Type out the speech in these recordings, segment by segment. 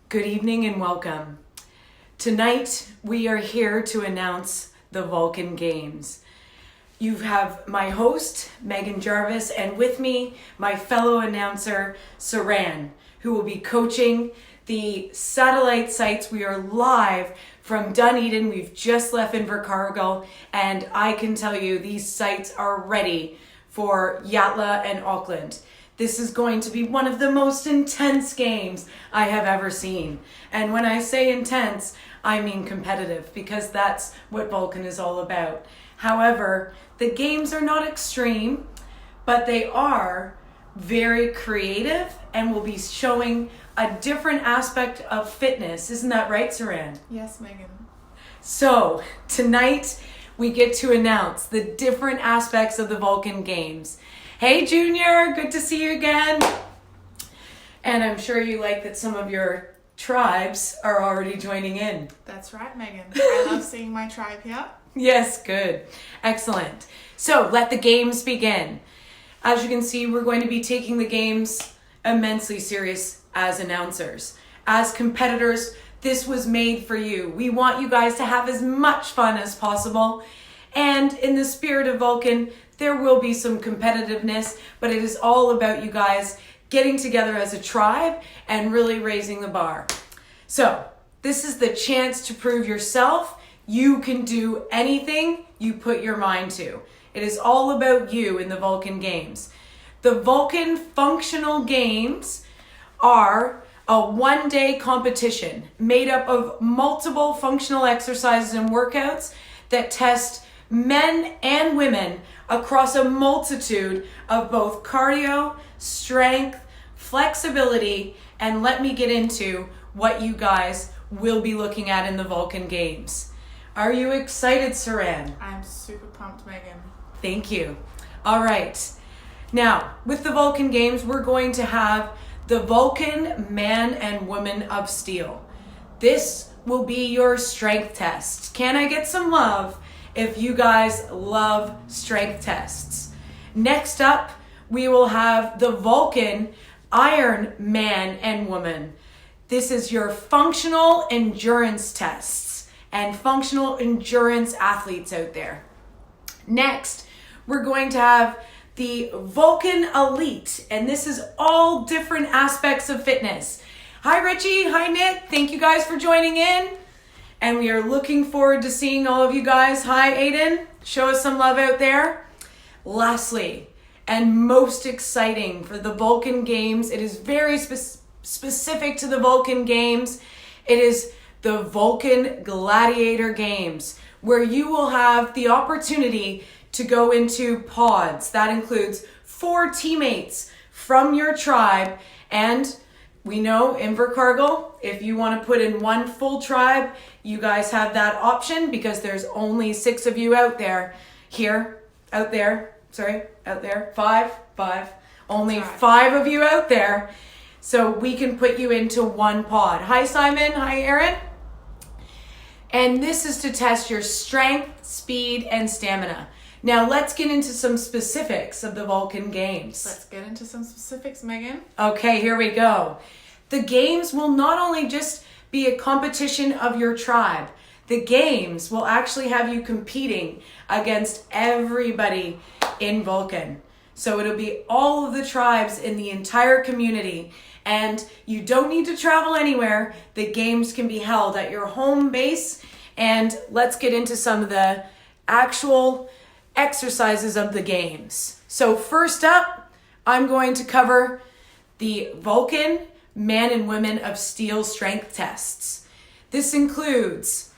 Good evening and welcome. Tonight we are here to announce the Vulcan Games. You have my host, Megan Jarvis, and with me, my fellow announcer, Saran, who will be coaching the satellite sites. We are live from Dunedin. We've just left Invercargill, and I can tell you these sites are ready for Yatala and Auckland. This is going to be one of the most intense games I have ever seen. And when I say intense, I mean competitive, because that's what Vulcan is all about. However, the games are not extreme, but they are very creative and will be showing a different aspect of fitness. Isn't that right, Saran? Yes, Megan. So tonight we get to announce the different aspects of the Vulcan Games. Hey Junior, good to see you again. And I'm sure you like that some of your tribes are already joining in. That's right, Megan. I love seeing my tribe here. Yes, good. Excellent. So let the games begin. As you can see, we're going to be taking the games immensely serious as announcers. As competitors, this was made for you. We want you guys to have as much fun as possible. And in the spirit of Vulcan, there will be some competitiveness, but it is all about you guys getting together as a tribe and really raising the bar. So this is the chance to prove yourself. You can do anything you put your mind to. It is all about you in the Vulcan Games. The Vulcan Functional Games are a one-day competition made up of multiple functional exercises and workouts that test men and women across a multitude of both cardio, strength, flexibility, and let me get into what you guys will be looking at in the Vulcan Games. Are you excited, Saran? I'm super pumped, Megan. Thank you. All right. Now, with the Vulcan Games, we're going to have the Vulcan Man and Woman of Steel. This will be your strength test. Can I get some love if you guys love strength tests? Next up, we will have the Vulcan Iron Man and Woman. This is your functional endurance tests and functional endurance athletes out there. Next, we're going to have the Vulcan Elite, and this is all different aspects of fitness. Hi Richie, hi Nick, thank you guys for joining in. And we are looking forward to seeing all of you guys. Hi Aiden, show us some love out there. Lastly, and most exciting for the Vulcan Games, it is very specific to the Vulcan Games. It is the Vulcan Gladiator Games, where you will have the opportunity to go into pods. That includes 4 teammates from your tribe, and we know Invercargill, if you want to put in 1 full tribe, you guys have that option because there's only 6 of you out there. Five. Only 5 of you out there. So we can put you into 1 pod. Hi Simon, hi Aaron. And this is to test your strength, speed, and stamina. Now let's get into some specifics of the Vulcan Games. Let's get into some specifics, Megan. Okay, here we go. The games will not only just be a competition of your tribe, the games will actually have you competing against everybody in Vulcan. So it'll be all of the tribes in the entire community, and you don't need to travel anywhere. The games can be held at your home base, and let's get into some of the actual exercises of the games. So first up, I'm going to cover the Vulcan Man and Women of Steel strength tests. This includes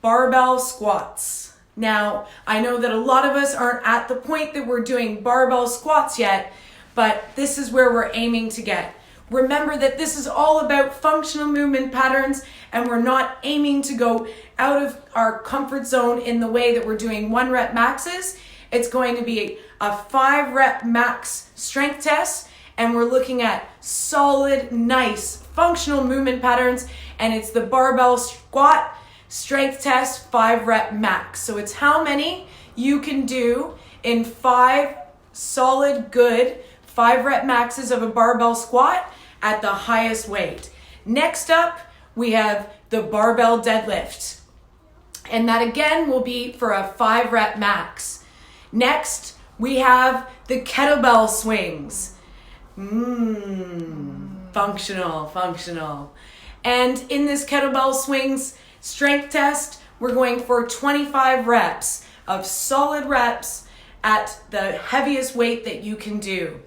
barbell squats. Now, I know that a lot of us aren't at the point that we're doing barbell squats yet, but this is where we're aiming to get. Remember that this is all about functional movement patterns, and we're not aiming to go out of our comfort zone in the way that we're doing 1 rep maxes. It's going to be a 5 rep max strength test, and we're looking at solid, nice functional movement patterns, and it's the barbell squat strength test 5 rep max. So it's how many you can do in 5 solid, good 5 rep maxes of a barbell squat at the highest weight. Next up, we have the barbell deadlift. And that again will be for a 5 rep max. Next, we have the kettlebell swings. Functional. And in this kettlebell swings strength test, we're going for 25 reps of solid reps at the heaviest weight that you can do.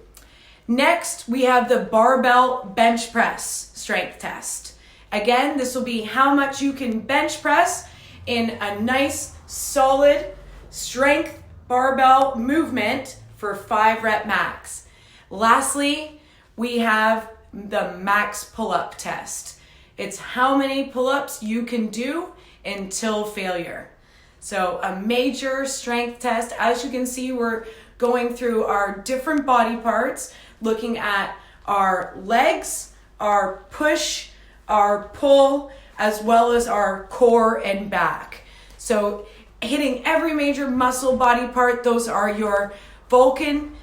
Next, we have the barbell bench press strength test. Again, this will be how much you can bench press in a nice, solid strength barbell movement for 5 rep max. Lastly, we have the max pull-up test. It's how many pull-ups you can do until failure. So a major strength test. As you can see, we're going through our different body parts, looking at our legs, our push, our pull, as well as our core and back. So hitting every major muscle body part, those are your Vulcan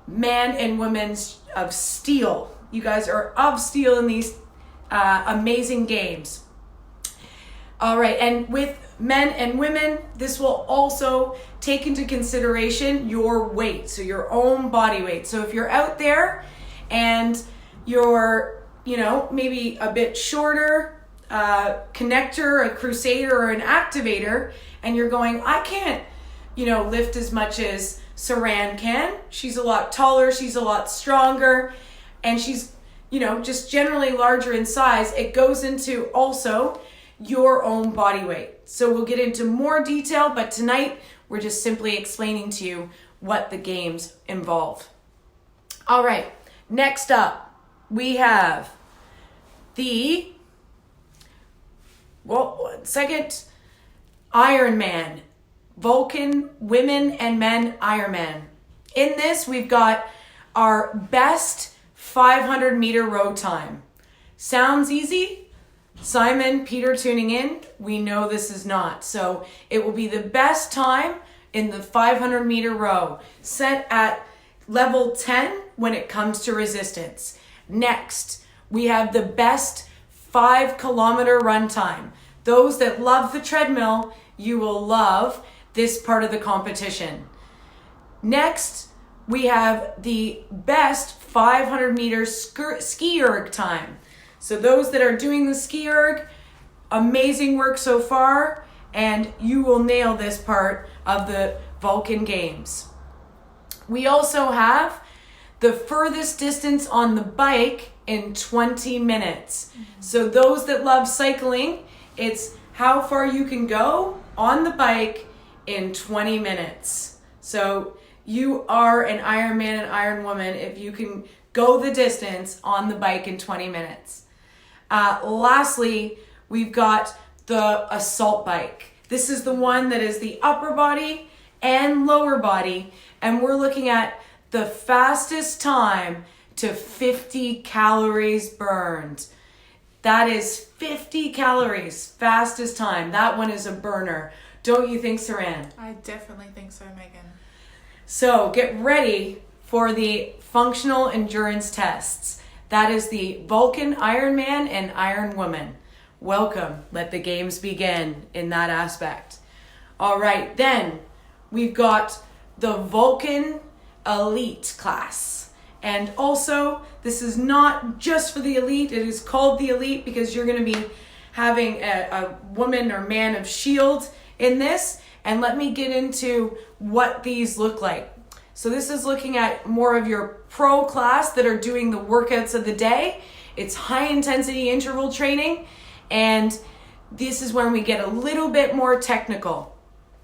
man and women of steel. You guys are of steel in these amazing games. All right, and with men and women, this will also take into consideration your weight, so your own body weight. So if you're out there and you're, maybe a bit shorter, connector, a crusader, or an activator, and you're going, I can't, lift as much as Saran can. She's a lot taller, she's a lot stronger, and she's, just generally larger in size. It goes into also your own body weight. So we'll get into more detail, but tonight we're just simply explaining to you what the games involve. All right, next up, we have the second Ironman, Vulcan Women and Men Ironman. In this, we've got our best 500 meter row time. Sounds easy? Simon, Peter tuning in, we know this is not. So it will be the best time in the 500 meter row, set at level 10 when it comes to resistance. Next, we have the best 5 kilometer run time. Those that love the treadmill, you will love this part of the competition. Next, we have the best 500 meter ski erg time. So those that are doing the ski erg, amazing work so far, and you will nail this part of the Vulcan Games. We also have the furthest distance on the bike in 20 minutes. So those that love cycling, it's how far you can go on the bike in 20 minutes. So you are an Ironman and Iron Woman if you can go the distance on the bike in 20 minutes. Lastly, we've got the assault bike. This is the one that is the upper body and lower body, and we're looking at the fastest time to 50 calories burned. That is 50 calories, fastest time. That one is a burner. Don't you think, Saran? I definitely think so, Megan. So get ready for the functional endurance tests. That is the Vulcan Ironman and Iron Woman. Welcome. Let the games begin in that aspect. All right, then we've got the Vulcan Elite class. And also, this is not just for the elite. It is called the elite because you're going to be having a woman or man of shield in this. And let me get into what these look like. So this is looking at more of your pro class that are doing the workouts of the day. It's high intensity interval training. And this is when we get a little bit more technical.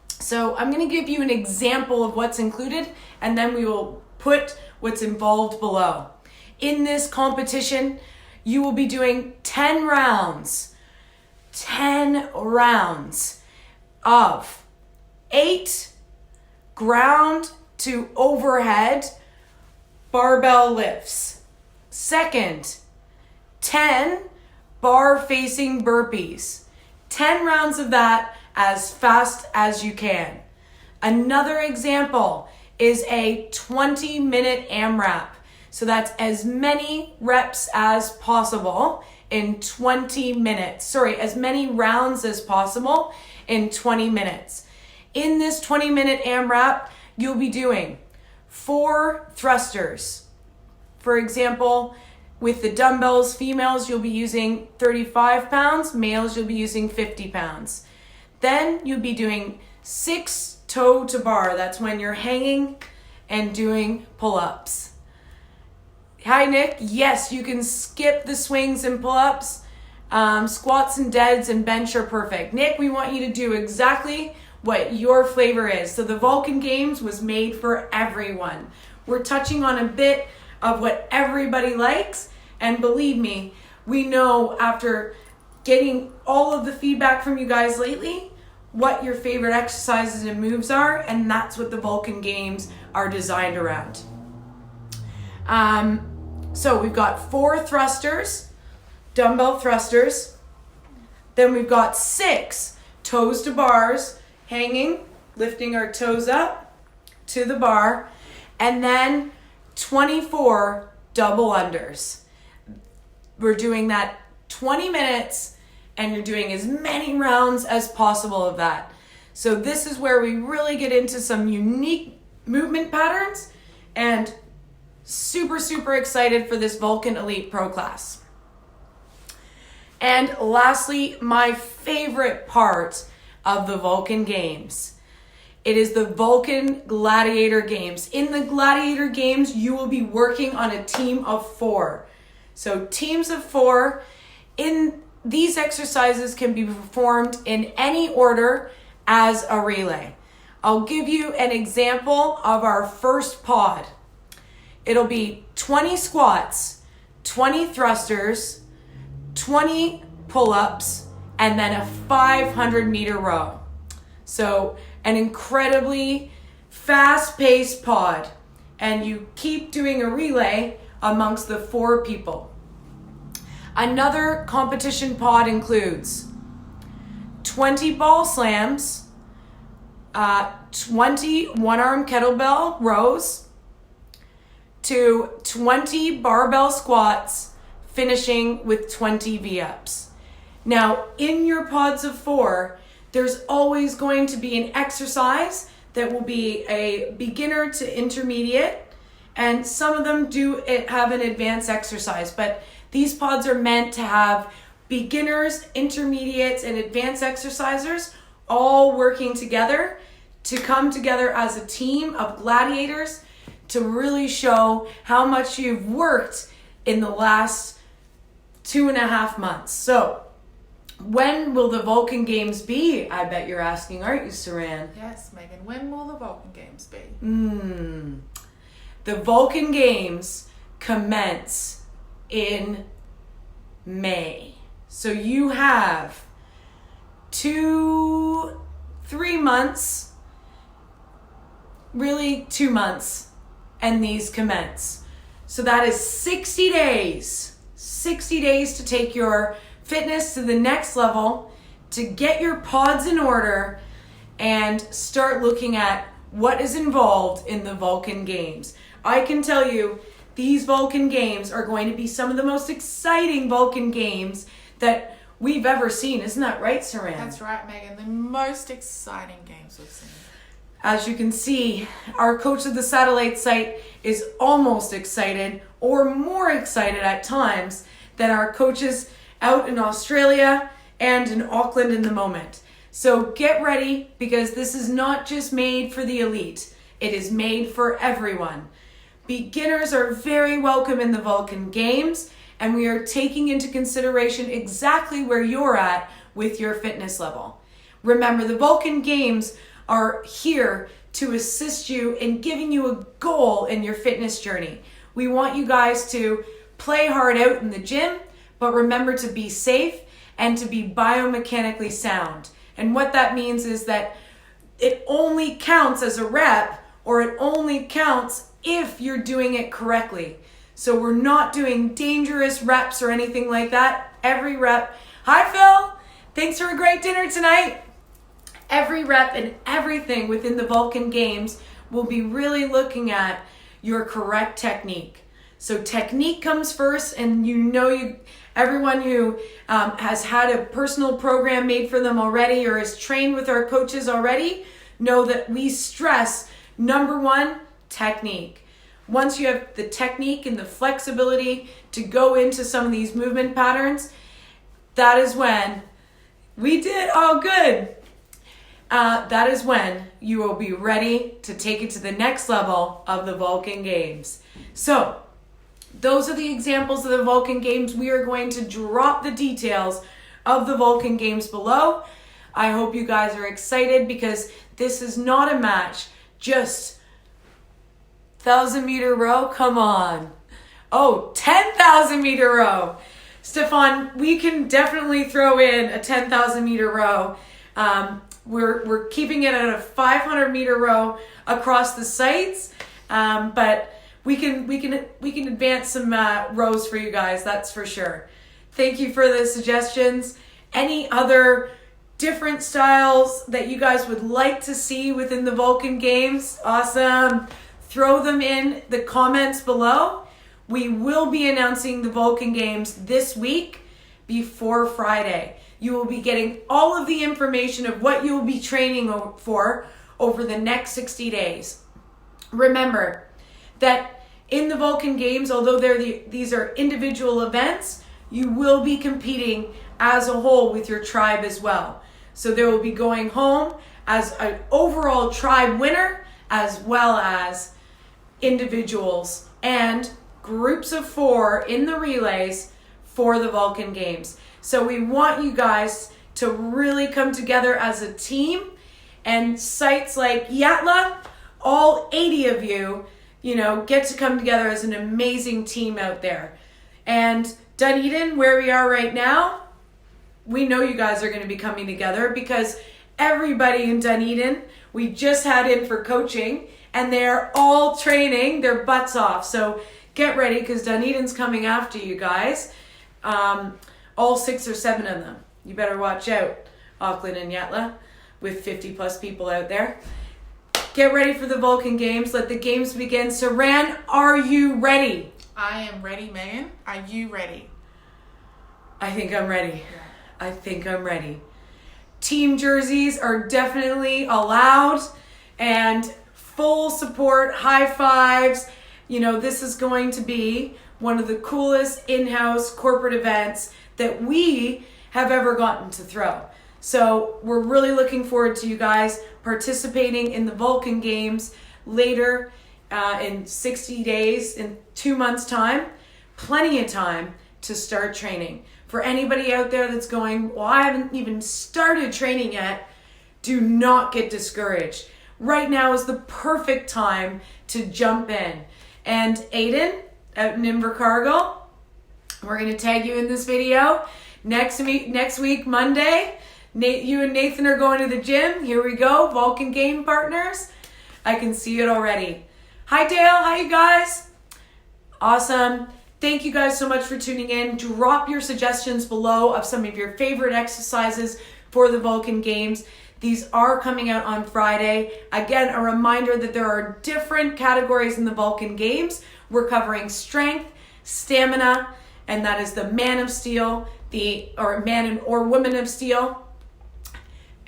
So I'm going to give you an example of what's included, and then we will put what's involved below. In this competition, you will be doing 10 rounds of 8 ground to overhead barbell lifts. Second, 10 bar facing burpees. 10 rounds of that as fast as you can. Another example is a 20-minute AMRAP. So that's as many reps as possible in 20 minutes. Sorry, as many rounds as possible in 20 minutes. In this 20-minute AMRAP, you'll be doing 4 thrusters. For example, with the dumbbells, females, you'll be using 35 pounds. Males, you'll be using 50 pounds. Then you'll be doing 6 toe to bar. That's when you're hanging and doing pull-ups. Hi, Nick. Yes, you can skip the swings and pull-ups. Squats and deads and bench are perfect. Nick, we want you to do exactly what your flavor is. So the Vulcan Games was made for everyone. We're touching on a bit of what everybody likes. And believe me, we know after getting all of the feedback from you guys lately, what your favorite exercises and moves are. And that's what the Vulcan Games are designed around. So we've got 4 thrusters, dumbbell thrusters. Then we've got 6 toes to bars, hanging, lifting our toes up to the bar, and then 24 double unders. We're doing that 20 minutes, and you're doing as many rounds as possible of that. So this is where we really get into some unique movement patterns, and super, super excited for this Vulcan Elite Pro class. And lastly, my favorite part of the Vulcan Games. It is the Vulcan Gladiator Games. In the Gladiator Games, you will be working on a team of 4. So teams of 4. In these exercises can be performed in any order as a relay. I'll give you an example of our first pod. It'll be 20 squats, 20 thrusters, 20 pull-ups, and then a 500-meter row. So an incredibly fast-paced pod. And you keep doing a relay amongst the 4 people. Another competition pod includes 20 ball slams, 20 one-arm kettlebell rows, to 20 barbell squats, finishing with 20 V-ups. Now, in your pods of 4, there's always going to be an exercise that will be a beginner to intermediate, and some of them do have an advanced exercise, but these pods are meant to have beginners, intermediates, and advanced exercisers all working together to come together as a team of gladiators to really show how much you've worked in the last 2.5 months. So, when will the Vulcan Games be? I bet you're asking, aren't you, Saran? Yes, Megan. When will the Vulcan Games be? The Vulcan Games commence in May. So you have 3 months, really 2 months, and these commence. So that is 60 days. 60 days to take your fitness to the next level, to get your pods in order, and start looking at what is involved in the Vulcan Games. I can tell you, these Vulcan Games are going to be some of the most exciting Vulcan Games that we've ever seen. Isn't that right, Saran? That's right, Megan. The most exciting games we've seen. As you can see, our coach of the satellite site is almost excited, or more excited at times, than our coaches out in Australia and in Auckland in the moment. So get ready, because this is not just made for the elite. It is made for everyone. Beginners are very welcome in the Vulcan Games, and we are taking into consideration exactly where you're at with your fitness level. Remember, the Vulcan Games are here to assist you in giving you a goal in your fitness journey. We want you guys to play hard out in the gym, but remember to be safe and to be biomechanically sound. And what that means is that it only counts as a rep, or it only counts if you're doing it correctly. So we're not doing dangerous reps or anything like that. Every rep. Hi, Phil. Thanks for a great dinner tonight. Every rep and everything within the Vulcan Games will be really looking at your correct technique. So technique comes first, and you everyone who has had a personal program made for them already or is trained with our coaches already, know that we stress, number one, technique. Once you have the technique and the flexibility to go into some of these movement patterns, that is when we did, oh good. That is when you will be ready to take it to the next level of the Vulcan Games. So, those are the examples of the Vulcan Games. We are going to drop the details of the Vulcan Games below. I hope you guys are excited because this is not a match, just 1,000-meter row, come on. Oh, 10,000-meter row. Stefan, we can definitely throw in a 10,000-meter row. We're keeping it at a 500-meter row across the sites, but we can advance some rows for you guys, that's for sure. Thank you for the suggestions. Any other different styles that you guys would like to see within the Vulcan Games? Awesome. Throw them in the comments below. We will be announcing the Vulcan Games this week before Friday. You will be getting all of the information of what you will be training for over the next 60 days. Remember that in the Vulcan Games, although these are individual events, you will be competing as a whole with your tribe as well. So there will be going home as an overall tribe winner as well as individuals and groups of 4 in the relays for the Vulcan Games. So we want you guys to really come together as a team, and sites like Yatla, all 80 of you, get to come together as an amazing team out there. And Dunedin, where we are right now, we know you guys are going to be coming together because everybody in Dunedin, we just had in for coaching, and they're all training their butts off. So get ready because Dunedin's coming after you guys. All 6 or 7 of them. You better watch out, Auckland and Yatla, with 50 plus people out there. Get ready for the Vulcan Games. Let the games begin. Saran, are you ready? I am ready, Megan. Are you ready? I think I'm ready. I think I'm ready. Team jerseys are definitely allowed, and full support, high fives. This is going to be one of the coolest in-house corporate events that we have ever gotten to throw. So we're really looking forward to you guys participating in the Vulcan Games later in 60 days, in 2 months' time. Plenty of time to start training. For anybody out there that's going, well, I haven't even started training yet, do not get discouraged. Right now is the perfect time to jump in. And Aiden, out in Invercargill, we're going to tag you in this video. Next week, Monday, you and Nathan are going to the gym. Here we go, Vulcan Game partners. I can see it already. Hi, Dale. Hi, you guys. Awesome. Thank you guys so much for tuning in. Drop your suggestions below of some of your favorite exercises for the Vulcan Games. These are coming out on Friday. Again, a reminder that there are different categories in the Vulcan Games. We're covering strength, stamina, and that is the man of steel, man or woman of steel,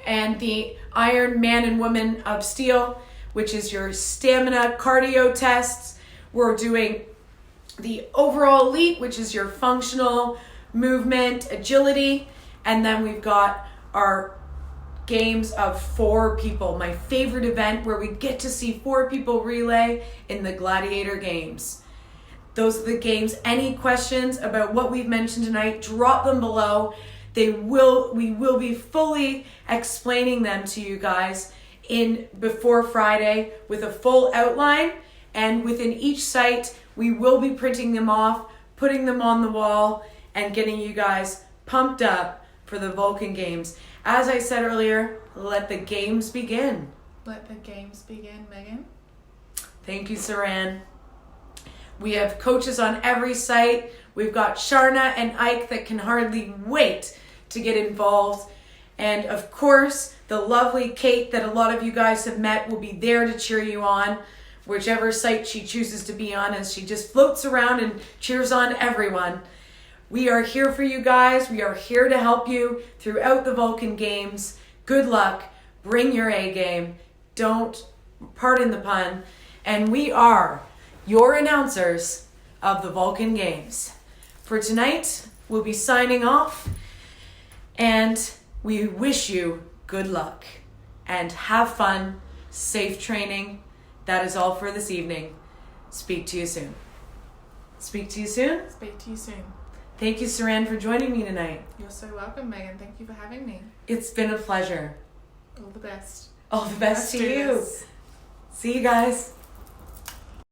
and the iron man and woman of steel, which is your stamina cardio tests. We're doing the overall elite, which is your functional movement, agility, and then we've got our games of 4 people, my favorite event where we get to see 4 people relay in the Gladiator Games. Those are the games. Any questions about what we've mentioned tonight, drop them below. We will be fully explaining them to you guys before Friday with a full outline, and within each site we will be printing them off, putting them on the wall, and getting you guys pumped up for the Vulcan Games. As I said earlier, let the games begin. Let the games begin, Megan. Thank you, Saran. We have coaches on every site. We've got Sharna and Ike that can hardly wait to get involved. And of course, the lovely Kate that a lot of you guys have met will be there to cheer you on, whichever site she chooses to be on, as she just floats around and cheers on everyone. We are here for you guys. We are here to help you throughout the Vulcan Games. Good luck. Bring your A game. Don't, pardon the pun. And we are your announcers of the Vulcan Games. For tonight, we'll be signing off. And we wish you good luck. And have fun. Safe training. That is all for this evening. Speak to you soon. Speak to you soon? Speak to you soon. Thank you, Saran, for joining me tonight. You're so welcome, Megan. Thank you for having me. It's been a pleasure. All the best. All the best Let's to do you. this. See you guys.